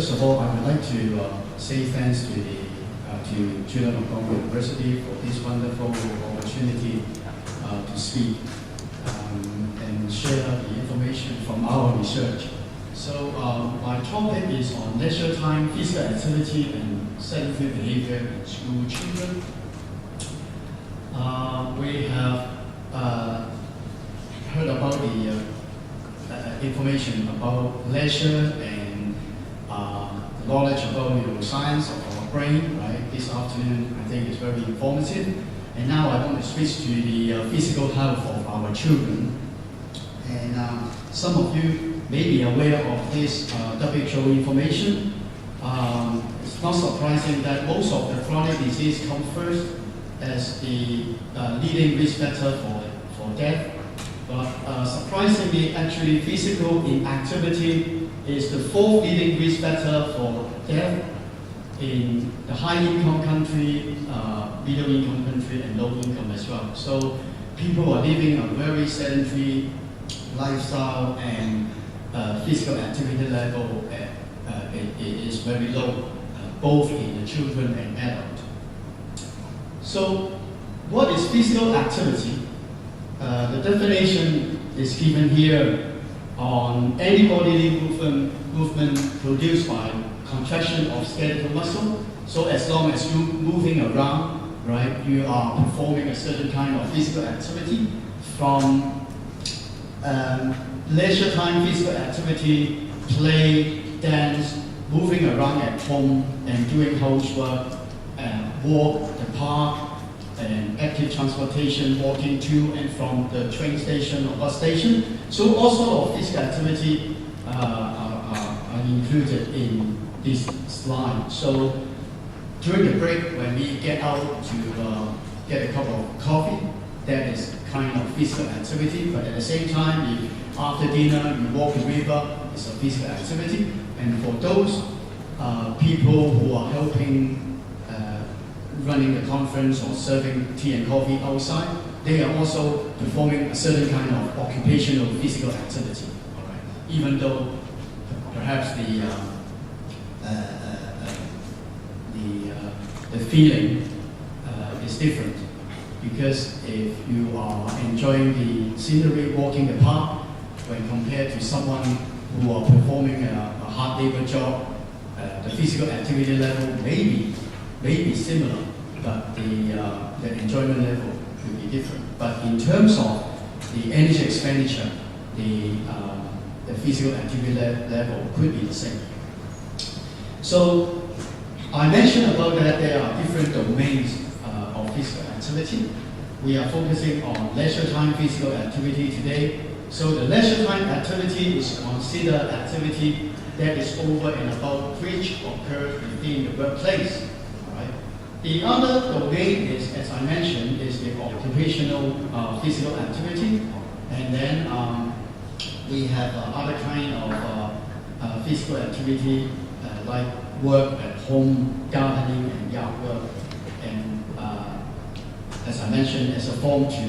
First of all, I would like to say thanks to the to Chulalongkorn University for this wonderful opportunity to speak and share the information from our research. So my topic is on leisure time, physical activity, and sedentary behavior in school children. We have heard about the information about leisure and knowledge about neuroscience of our brain, right? This afternoon, I think is very informative. And now I want to switch to the physical health of our children. And some of you may be aware of this WHO information. It's not surprising that most of the chronic disease come first as the leading risk factor for death. But surprisingly, actually, physical inactivity is the fourth leading risk factor for death in the high-income country, middle-income country, and low-income as well. So people are living a very sedentary lifestyle, and physical activity level is very low, both in the children and adults. So what is physical activity? The definition is given here on any bodily movement produced by contraction of skeletal muscle. So as long as you're moving around, right, you are performing a certain kind of physical activity. From leisure time physical activity, play, dance, moving around at home and doing housework, walk the park, and active transportation, walking to and from the train station or bus station. So all sort of physical activity are included in this slide. So during the break, when we get out to get a cup of coffee, that is kind of physical activity. But at the same time, if after dinner you walk the river, it's a physical activity. And for those people who are helping running the conference or serving tea and coffee outside, they are also performing a certain kind of occupational physical activity. All right? Even though perhaps the feeling is different, because if you are enjoying the scenery, walking the park, when compared to someone who are performing a hard labor job, the physical activity level may be similar, but the enjoyment level will be different. But in terms of the energy expenditure, the physical activity level could be the same. So I mentioned about that there are different domains of physical activity. We are focusing on leisure time physical activity today. So the leisure time activity is considered activity that is over and above which occurs within the workplace. The other domain is, as I mentioned, is the occupational physical activity. And then we have other kind of physical activity like work at home, gardening, and yard work. And as I mentioned, as a form to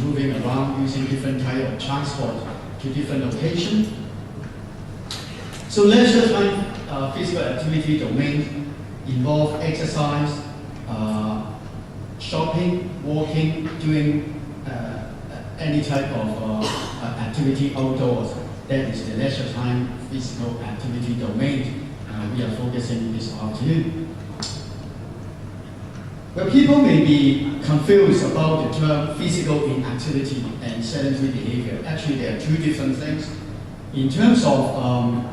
moving around using different type of transport to different locations. So leisure time physical activity domain involve exercise, shopping, walking, doing any type of activity outdoors. That is the leisure time physical activity domain we are focusing this afternoon. Well, people may be confused about the term physical inactivity and sedentary behavior. Actually, there are two different things. In terms of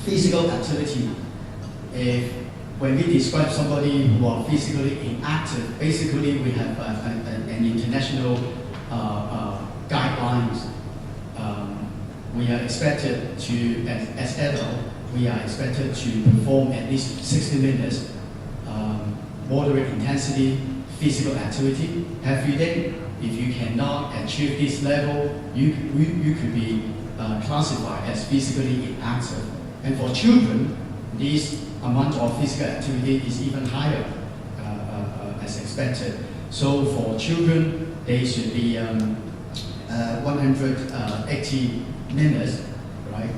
physical activity, when we describe somebody who are physically inactive, basically we have an international guidelines. We are expected to, as adults, we are expected to perform at least 60 minutes moderate intensity physical activity every day. If you cannot achieve this level, you could be classified as physically inactive. And for children, this amount of physical activity is even higher as expected. So for children, they should be 180 minutes, right?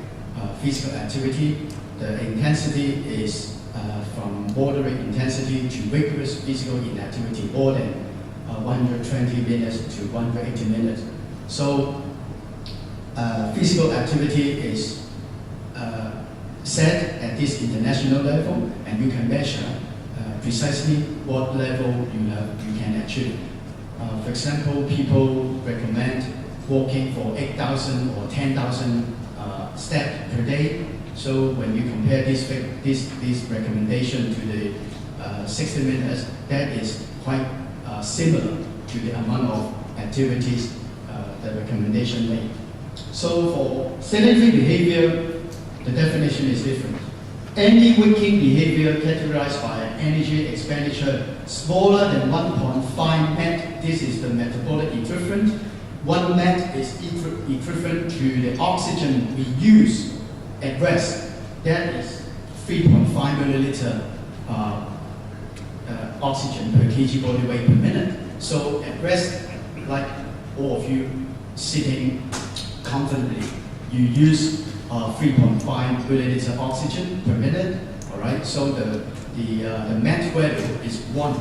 Physical activity. the intensity is from moderate intensity to rigorous physical inactivity, more than 120 minutes to 180 minutes. So physical activity is set at this international level, and you can measure precisely what level you can achieve. For example, people recommend walking for 8,000 or 10,000 steps per day. So when you compare this recommendation to the 60 minutes, that is quite similar to the amount of activities the recommendation made. So for sedentary behavior, the definition is different. Any waking behavior categorized by energy expenditure smaller than 1.5 MET, this is the metabolic equivalent. 1 MET is equivalent to the oxygen we use at rest. That is 3.5 milliliter oxygen per kg body weight per minute. So at rest, like all of you sitting comfortably, you use 3.5 milliliter oxygen per minute. All right. So the MET value is 1.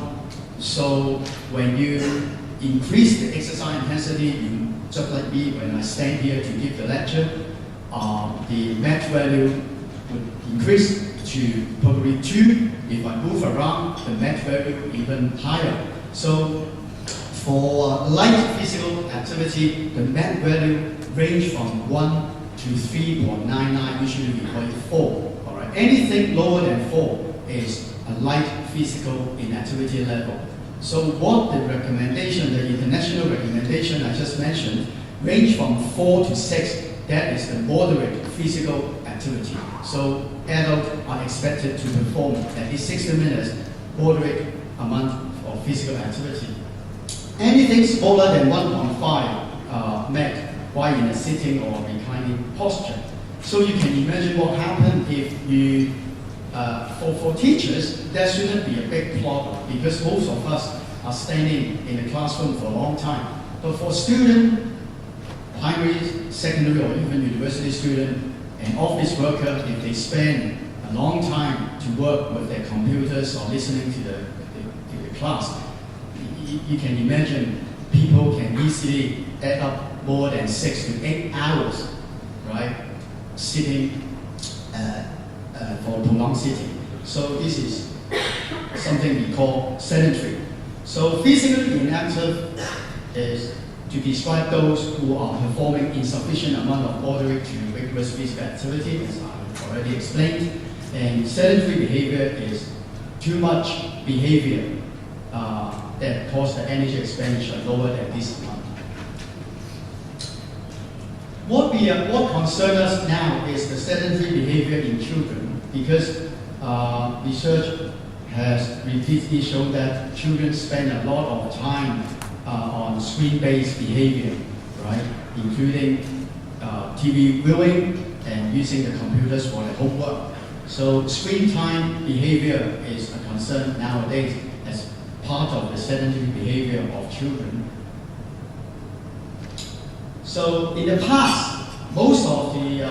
So when you increase the exercise intensity, just like me when I stand here to give the lecture, the MET value would increase to probably 2. If I move around, the MET value even higher. So for light physical activity, the MET value range from 1 to 3.99, usually we call it 4. All right. Anything lower than 4 is a light physical inactivity level. So what the recommendation, the international recommendation I just mentioned, range from 4 to 6. That is the moderate physical activity. So adults are expected to perform at least 60 minutes moderate amount of physical activity. Anything smaller than 1.5 MET while in a sitting or reclining posture. So you can imagine what happens if you, for teachers, that shouldn't be a big problem because most of us are standing in the classroom for a long time. But for students, primary, secondary, or even university student and office worker, if they spend a long time to work with their computers or listening to the class, you can imagine people can easily add up more than 6 to 8 hours, right, sitting for prolonged sitting. So this is something we call sedentary. So physically inactive is to describe those who are performing insufficient amount of moderate to rigorous physical activity, as I already explained. And sedentary behavior is too much behavior that causes the energy expenditure lower than this amount. What concerns us now is the sedentary behavior in children, because research has repeatedly shown that children spend a lot of time on screen-based behavior, right? Including TV viewing and using the computers for their homework. So screen time behavior is a concern nowadays as part of the sedentary behavior of children. So in the past, most of the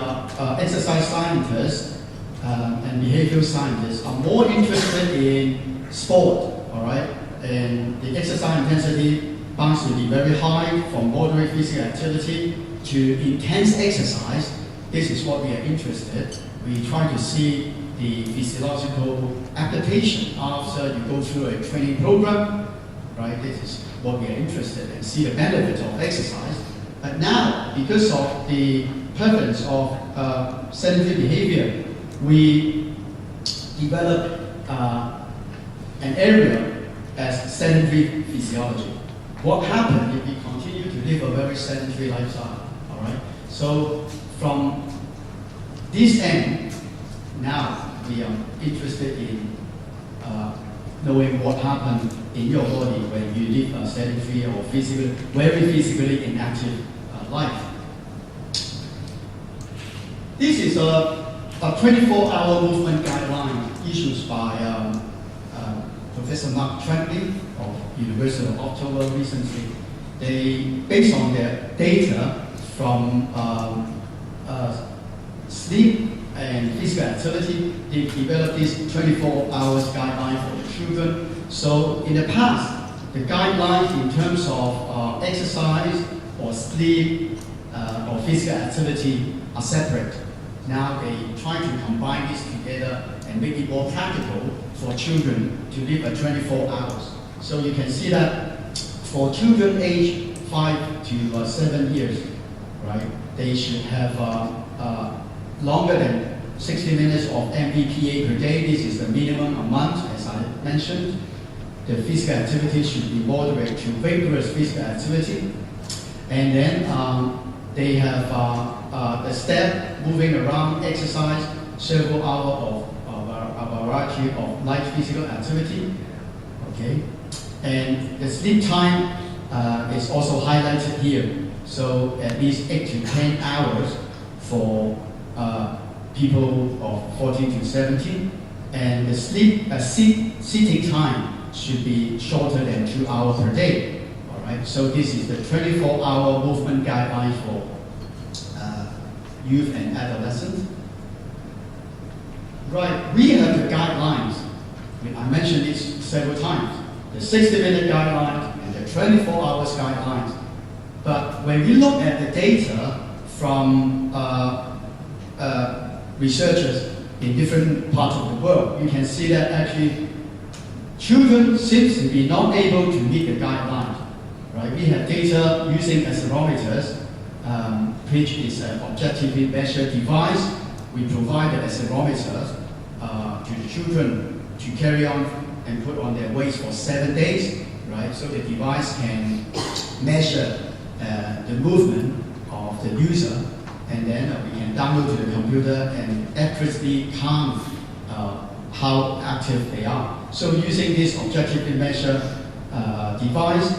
exercise scientists and behavioral scientists are more interested in sport, all right? And the exercise intensity bound to be very high, from moderate physical activity to intense exercise. This is what we are interested. We try to see the physiological application after you go through a training program, right? This is what we are interested in, see the benefits of exercise. But now, because of the prevalence of sedentary behavior, we develop an area as sedentary physiology. What happens if we continue to live a very sedentary lifestyle? All right. So from this end, now we are interested in knowing what happens in your body when you live a sedentary or very physically inactive life. This is a 24-hour movement guideline issued by Professor Mark Trentley of University of Ottawa recently. They, based on their data from sleep and physical activity, they developed this 24 hours guideline for the children. So in the past, the guidelines in terms of exercise or sleep or physical activity are separate. Now they try to combine this together and make it more practical for children to live at 24 hours. So you can see that for children aged 5 to 7 years, right, they should have longer than 60 minutes of MBPA per day. This is the minimum amount, as I mentioned. The physical activity should be moderate to vigorous physical activity. And then they have the step, moving around, exercise, several hours of a variety of light physical activity. Okay, and the sleep time is also highlighted here. So at least 8 to 10 hours for people of 14 to 17, and the sitting time should be shorter than 2 hours per day. All right. So this is the 24-hour movement guideline for youth and adolescents. Right. We have the guidelines. I mentioned this several times. The 60-minute guidelines and the 24 hours guidelines. But when we look at the data from researchers in different parts of the world, you can see that actually children seem to be not able to meet the guidelines. Right? We have data using accelerometers, which is an objectively measured device. We provide the accelerometers to the children to carry on and put on their weights for 7 days. Right? So the device can measure the movement of the user, and then we can download to the computer and accurately count how active they are. So using this objectively measured device,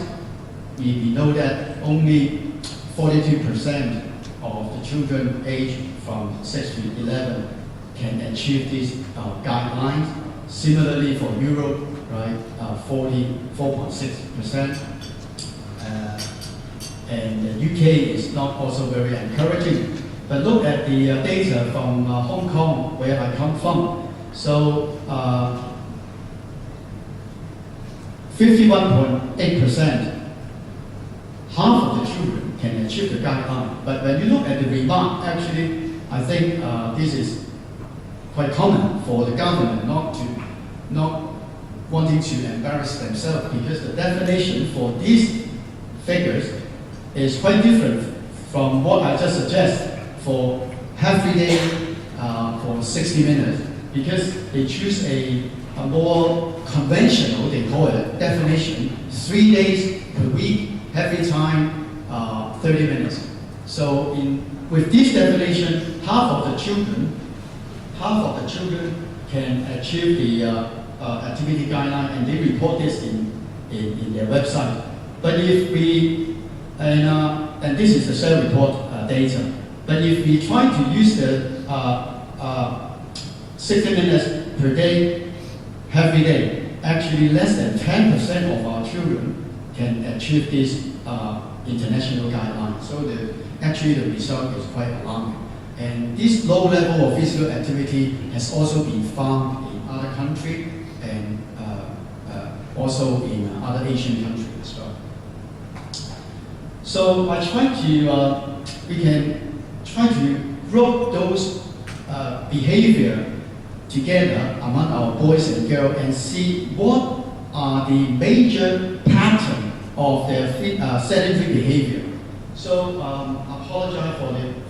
we know that only 42% of the children aged from 6 to 11 can achieve these guidelines. Similarly for Europe, right, 44.6%. And the UK is not also very encouraging. But look at the data from Hong Kong, where I come from. So 51.8%, half of the children can achieve the guideline. But when you look at the remark, actually, I think this is quite common for the government not wanting to embarrass themselves, because the definition for these figures is quite different from what I just suggested for half day for 60 minutes, because they choose a more conventional, they call it, definition, 3 days per week, every time 30 minutes. So with this definition, half of the children can achieve the activity guideline, and they report this in their website. But if we and this is the self-report data. But if we try to use the 60 minutes per day, every day, actually less than 10% of our children can achieve this international guideline. So actually the result is quite alarming. And this low level of physical activity has also been found in other countries and also in other Asian countries as well. So I try to, we can try to group those behavior together among our boys and girls and see what are the major patterns of their sedentary behavior. So apologize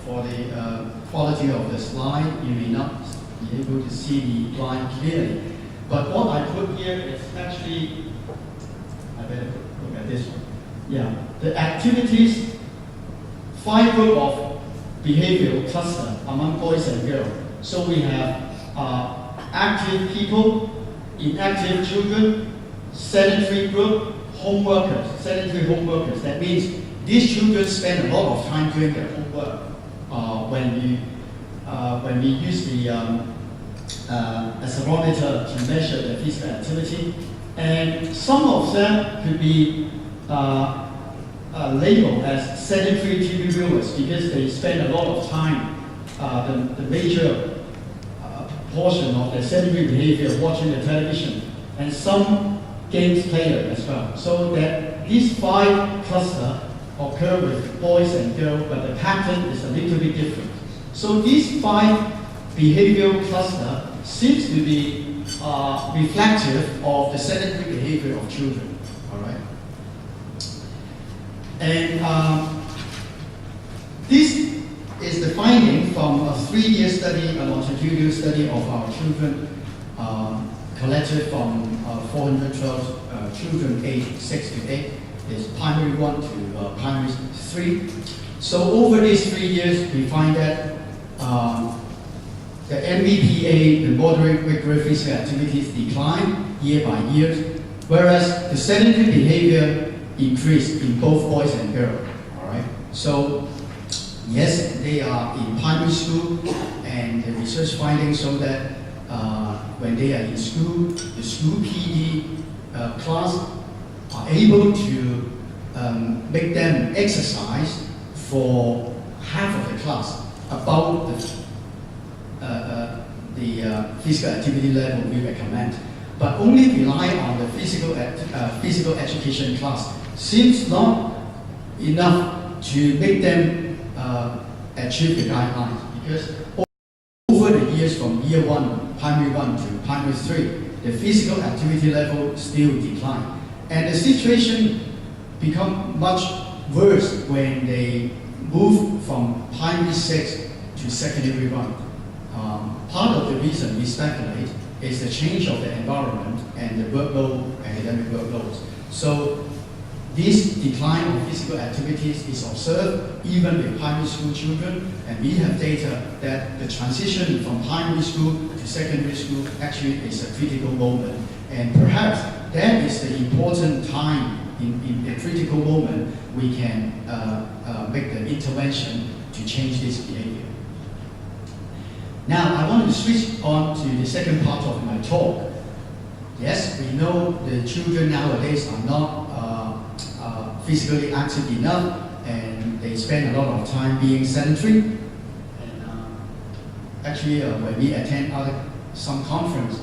for the quality of the slide. You may not be able to see the line clearly. But what I put here is actually, I better look at this one. Yeah, the activities, 5 group of behavioral cluster among boys and girls. So we have active people, inactive children, sedentary group, home workers, sedentary home workers. That means these children spend a lot of time doing their homework when we use the accelerometer to measure the physical activity. And some of them could be labeled as sedentary TV viewers because they spend a lot of time. The major portion of the sedentary behavior watching the television and some games player as well. So that these 5 clusters occur with boys and girls, but the pattern is a little bit different. So these 5 behavioral clusters seems to be reflective of the sedentary behavior of children. All right. And this is the finding from a 3-year study, a longitudinal study of our children collected from 412 children aged 6 to 8, is primary 1 to primary 3. So over these 3 years, we find that the MBPA, the moderate rigorous physical activities, decline year by year, whereas the sedentary behavior increased in both boys and girls. All right. So yes, they are in primary school, and the research findings show that when they are in school, the school PE class are able to make them exercise for half of the class, about the physical activity level we recommend, but only rely on the physical education class seems not enough to make them achieve the guidelines, because over the years from year 1, primary 1 to primary 3, the physical activity level still decline. And the situation become much worse when they move from primary 6 to secondary 1. Part of the reason we speculate is the change of the environment and the workload, academic workloads. So this decline of physical activities is observed even with primary school children, and we have data that the transition from primary school to secondary school actually is a critical moment. And perhaps that is the important time in a critical moment we can make the intervention to change this behavior. Now, I want to switch on to the second part of my talk. Yes, we know the children nowadays are not physically active enough, and they spend a lot of time being sedentary. And actually, when we attend some conference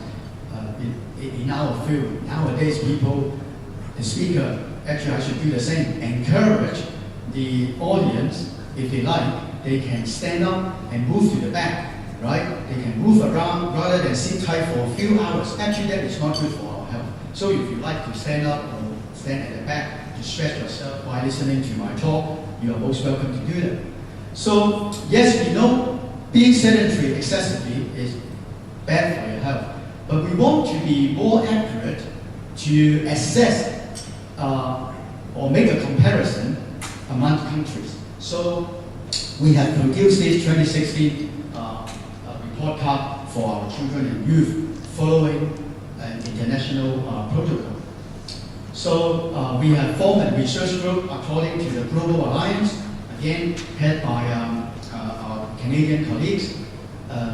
in our field, nowadays the speaker, actually I should do the same, encourage the audience, if they like, they can stand up and move to the back, right? They can move around rather than sit tight for a few hours. Actually, that is not good for our health. So if you like to stand up or stand at the back to stretch yourself while listening to my talk, you are most welcome to do that. So yes, we know being sedentary excessively is bad for your health, but we want to be more accurate to assess or make a comparison among countries. So we have produced this 2016 report card for our children and youth following an international protocol. So we have formed a research group according to the Global Alliance, again head by our Canadian colleagues.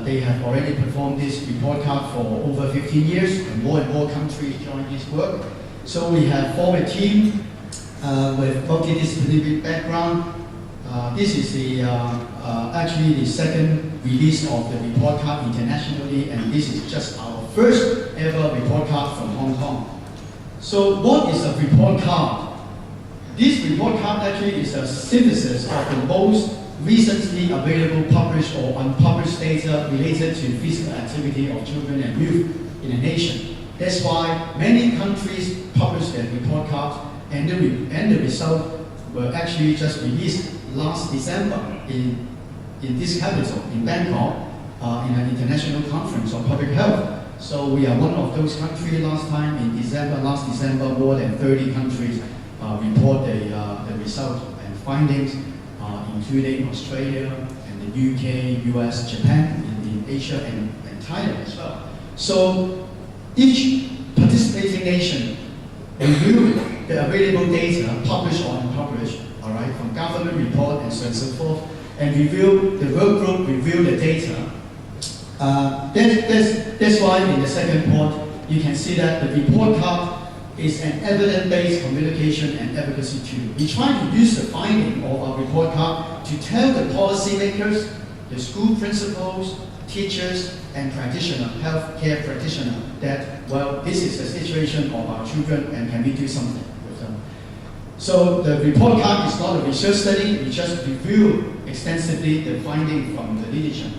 They have already performed this report card for over 15 years, and more countries join this work. So we have formed a team with multidisciplinary background. This is actually the second release of the report card internationally, and this is just our first ever report card from Hong Kong. So what is a report card? This report card actually is a synthesis of the most recently available published or unpublished data related to physical activity of children and youth in a nation. That's why many countries publish their report cards, and the result were actually just released last December in this capital, in Bangkok, in an international conference on public health. So we are one of those countries. Last December, more than 30 countries report the result and findings, including Australia and the UK, US, Japan, in Asia, and Thailand as well. So each participating nation reviewed the available data, published or unpublished, all right, from government report and so on and so forth, and the work group reviewed the data. That's why in the second point, you can see that the report card is an evidence-based communication and advocacy tool. We try to use the finding of our report card to tell the policymakers, the school principals, teachers and practitioners, healthcare practitioners, that, well, this is the situation of our children and can we do something with them. So the report card is not a research study, we just review extensively the findings from the literature.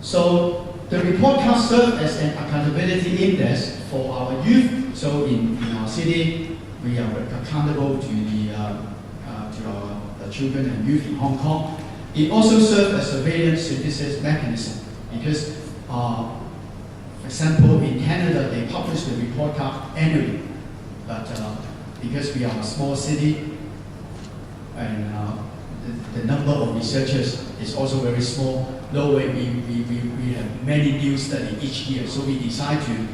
So the report card serves as an accountability index for our youth. So in our city, we are accountable to our children and youth in Hong Kong. It also serves as a surveillance synthesis mechanism because, for example, in Canada, they publish the report card annually. But because we are a small city and the number of researchers is also very small, no way we have many new studies each year. So we decide to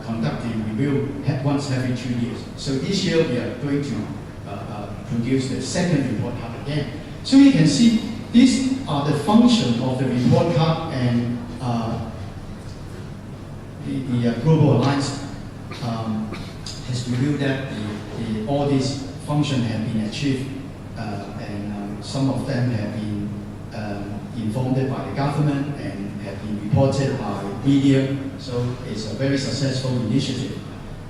conduct the review once every 2 years. So this year we are going to produce the second report card again. So you can see these are the function of the report card, and the Global Alliance has reviewed that all these functions have been achieved, and some of them have been informed by the government and have been reported by media. So it's a very successful initiative.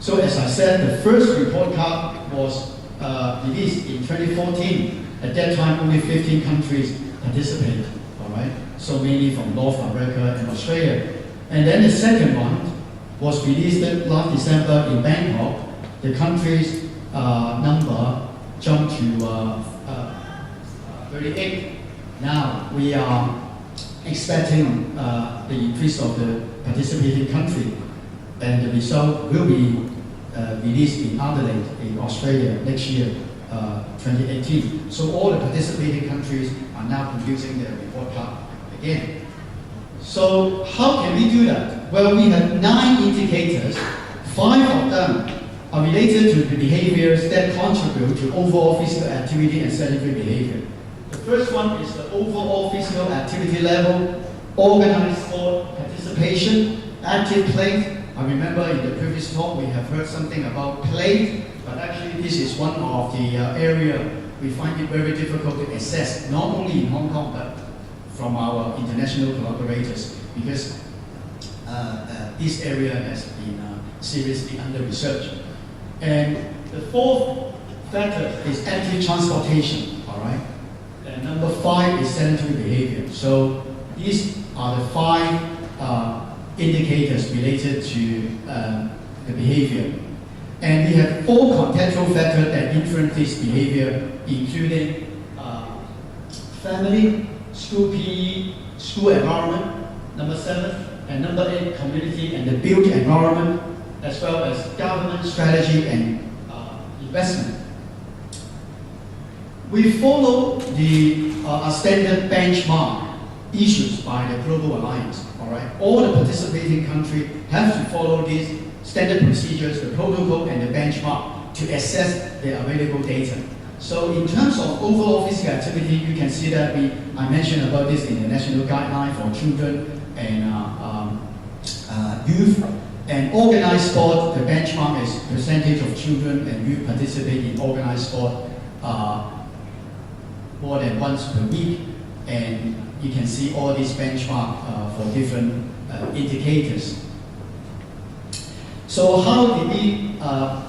So as I said, the first report card was released in 2014. At that time, only 15 countries participated, all right? So mainly from North America and Australia. And then the second one was released last December in Bangkok. The country's number jumped to 38. Now we are expecting the increase of the participating country, and the result will be released in Adelaide in Australia next year, 2018. So all the participating countries are now producing their report card again. So how can we do that? Well, we have 9 indicators. 5 of them are related to the behaviors that contribute to overall physical activity and sedentary behavior. The first one is the overall physical activity level, organized sport participation, active play. I remember in the previous talk we have heard something about play, but actually this is one of the area we find it very difficult to assess, not only in Hong Kong but from our international collaborators, because this area has been seriously under-researched. And the fourth factor is active transportation, all right? And number 5 is sedentary behavior. So these are the 5 indicators related to the behavior. And we have 4 contextual factors that influence this behavior, including family, school PE, school environment, number 7, and number 8, community and the built environment, as well as government strategy and investment. We follow the standard benchmark issued by the Global Alliance. All right, all the participating countries have to follow these standard procedures, the protocol, and the benchmark to assess the available data. So in terms of overall physical activity, you can see that I mentioned about this in the national guideline for children and youth. And organized sport, the benchmark is percentage of children and youth participate in organized sport more than once per week. And you can see all these benchmarks for different indicators. So how did we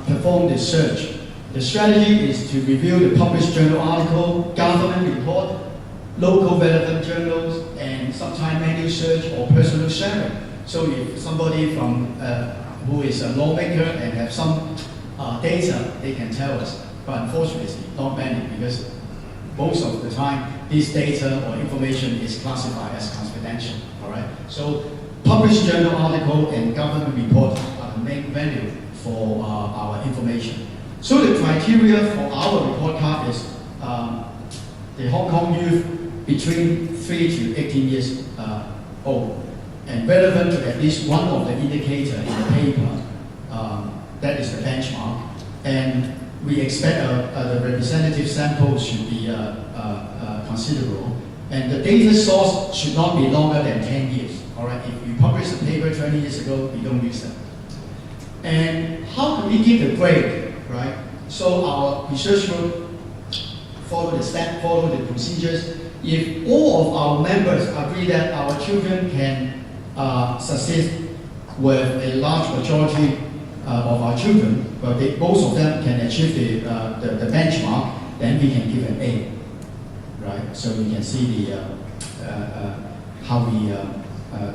perform the search? The strategy is to review the published journal article, government report, local relevant journals, and sometimes manual search or personal sharing. So if somebody from who is a lawmaker and have some data, they can tell us. But unfortunately, not many, because most of the time, this data or information is classified as confidential. All right. So published journal article and government report are the main value for our information. So the criteria for our report card is the Hong Kong youth between 3 to 18 years old, and relevant to at least one of the indicators in the paper. That is the benchmark. And we expect the representative sample should be considerable. And the data source should not be longer than 10 years. All right, if you publish a paper 20 years ago, we don't use that. And how can we give the grade, right? So our research group follow the procedures. if all of our members agree that our children can succeed with a large majority of our children, but most of them can achieve the benchmark, then we can give an A, right? So you can see the how we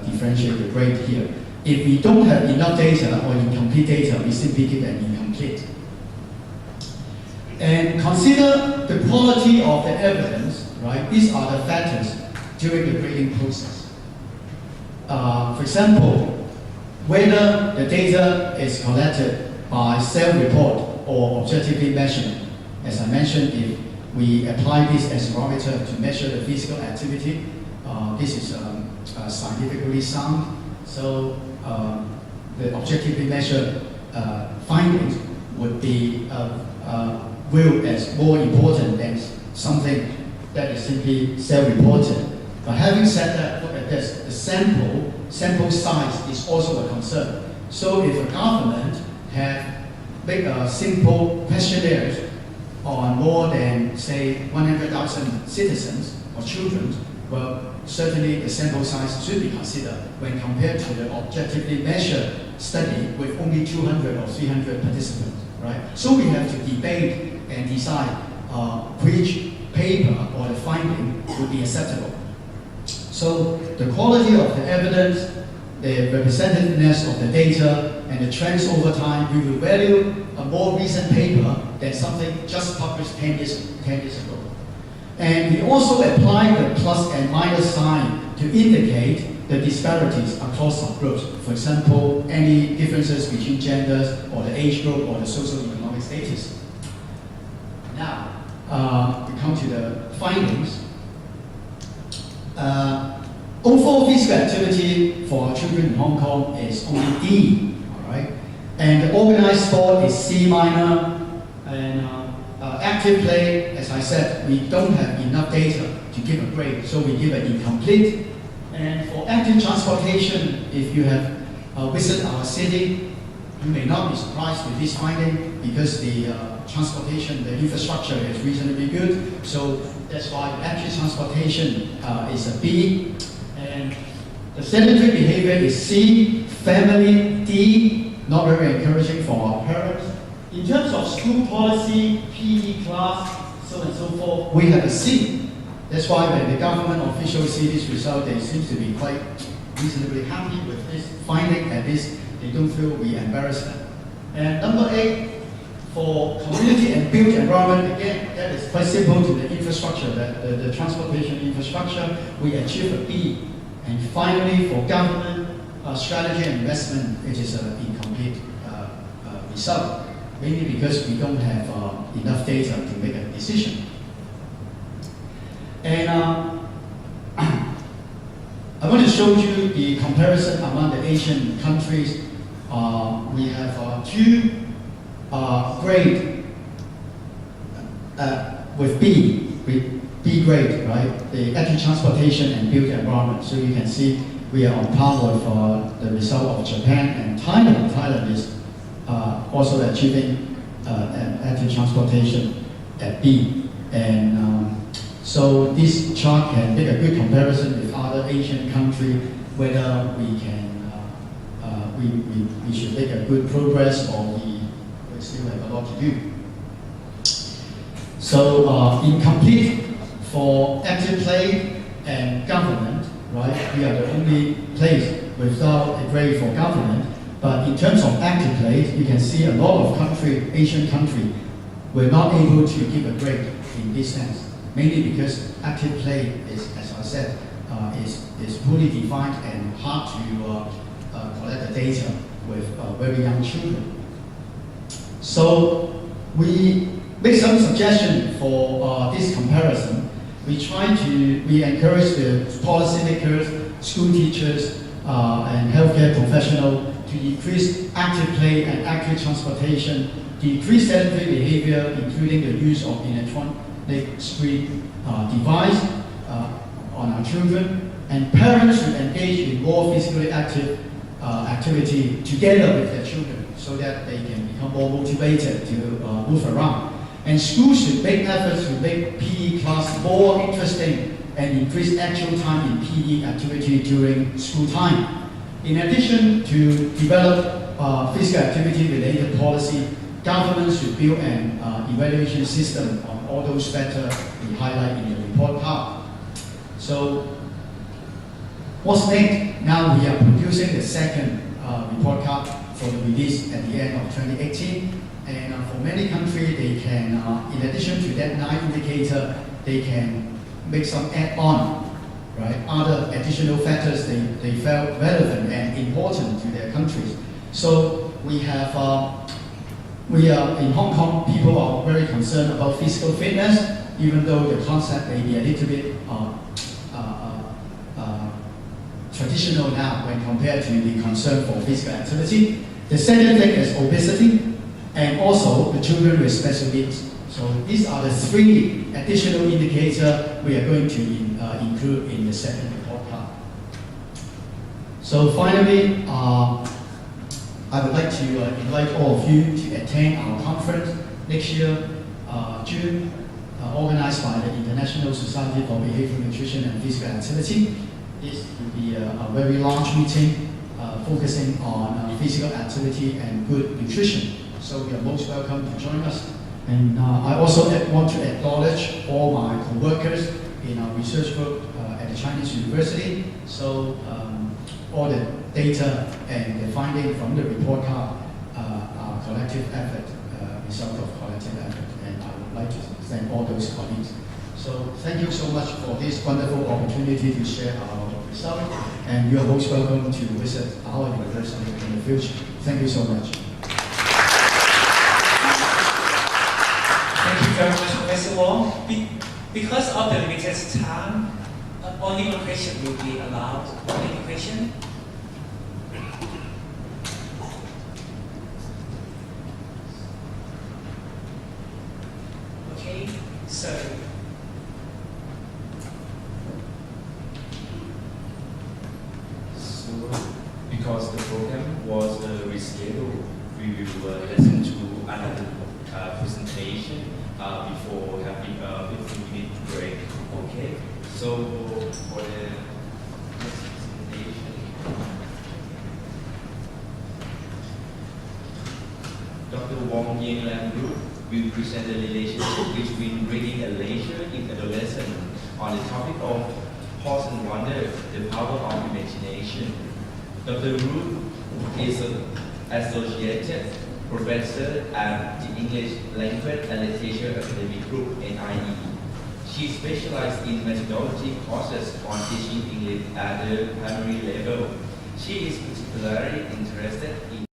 differentiate the grade here. If we don't have enough data or incomplete data, we simply give an incomplete. And consider the quality of the evidence, right? These are the factors during the grading process. For example, whether the data is collected by self-report or objectively measured. As I mentioned, if we apply this as a barometer to measure the physical activity, this is scientifically sound. So the objectively measured findings would be viewed as more important than something that is simply self-reported. But having said that, look at this, the sample size is also a concern. So if a government have simple questionnaires on more than, say, 100,000 citizens or children, well, certainly the sample size should be considered when compared to the objectively measured study with only 200 or 300 participants, right? So we have to debate and decide which paper or the finding would be acceptable. So the quality of the evidence, the representativeness of the data, and the trends over time, we will value a more recent paper than something just published 10 years ago. And we also apply the plus and minus sign to indicate the disparities across subgroups. For example, any differences between genders or the age group or the socio-economic status. Now, we come to the findings. Overall physical activity for our children in Hong Kong is only D, all right? And the organized sport is C minor, and active play, as I said, we don't have enough data to give a grade, so we give an incomplete. And for active transportation, if you have visited our city, you may not be surprised with this finding because the transportation, the infrastructure is reasonably good. So that's why active transportation is a B. And the sedentary behavior is C, family D, not very encouraging for our parents. In terms of school policy, PE class, so and so forth, we have a C. That's why when the government officials see this result, they seem to be quite reasonably happy with this finding, at least they don't feel we embarrass them. And number 8, for community and built environment, again, that is quite simple to the infrastructure, the transportation infrastructure, we achieve a B. And finally, for government strategy and investment, it is an incomplete result, mainly because we don't have enough data to make a decision. And I want to show you the comparison among the Asian countries. We have 2 grade with B grade, right? The active transportation and built environment. So you can see we are on par with the result of Japan and Thailand. Thailand is also achieving active transportation at B. And so this chart can make a good comparison with other Asian countries, whether we can we should make a good progress or we still have a lot to do. So incomplete for active play and government, right? We are the only place without a grade for government. But in terms of active play, you can see a lot of Asian countries were not able to give a grade in this sense. Mainly because active play is, as I said, is poorly defined and hard to collect the data with very young children. So we make some suggestions for this comparison. We encourage the policymakers, school teachers, and healthcare professionals to increase active play and active transportation, decrease sedentary behavior, including the use of electronic screen device on our children, and parents should engage in more physically active activity together with their children so that they can become more motivated to move around. And schools should make efforts to make PE class more interesting and increase actual time in PE activity during school time. In addition to develop physical activity related policy, governments should build an evaluation system on all those factors we highlight in the report card. So, what's next? Now we are producing the second report card for the release at the end of 2018. And for many countries, they can, in addition to that 9 indicator, they can make some add-on, right? Other additional factors they felt relevant and important to their countries. So we have, we are in Hong Kong, people are very concerned about physical fitness, even though the concept may be a little bit traditional now when compared to the concern for physical activity. The second thing is obesity, and also the children with special needs. So these are the 3 additional indicators we are going to include in the second report card. So finally, I would like to invite all of you to attend our conference next year, June, organized by the International Society for Behavioral Nutrition and Physical Activity. This will be a very large meeting focusing on physical activity and good nutrition. So you are most welcome to join us. And I also want to acknowledge all my co-workers in our research group at the Chinese University. So all the data and the finding from the report card are collective effort, result of collective effort. And I would like to thank all those colleagues. So thank you so much for this wonderful opportunity to share our result. And you are most welcome to visit our university in the future. Thank you so much. Thank you very much, Professor Wong. Because of the limited time, only one question will be allowed. Any question? Okay, so because the program was rescheduled, we will listen to another presentation before having a 15-minute break. Okay, so for the next presentation, Dr. Wong Yen Lam Group will present the relationship between reading and leisure in adolescence on the topic of Pause and Wonder, the power of imagination. Dr. Ru is an associated professor at the English Language and Literature Academic Group, NIE. She specialized in methodology courses on teaching English at the primary level. She is particularly interested in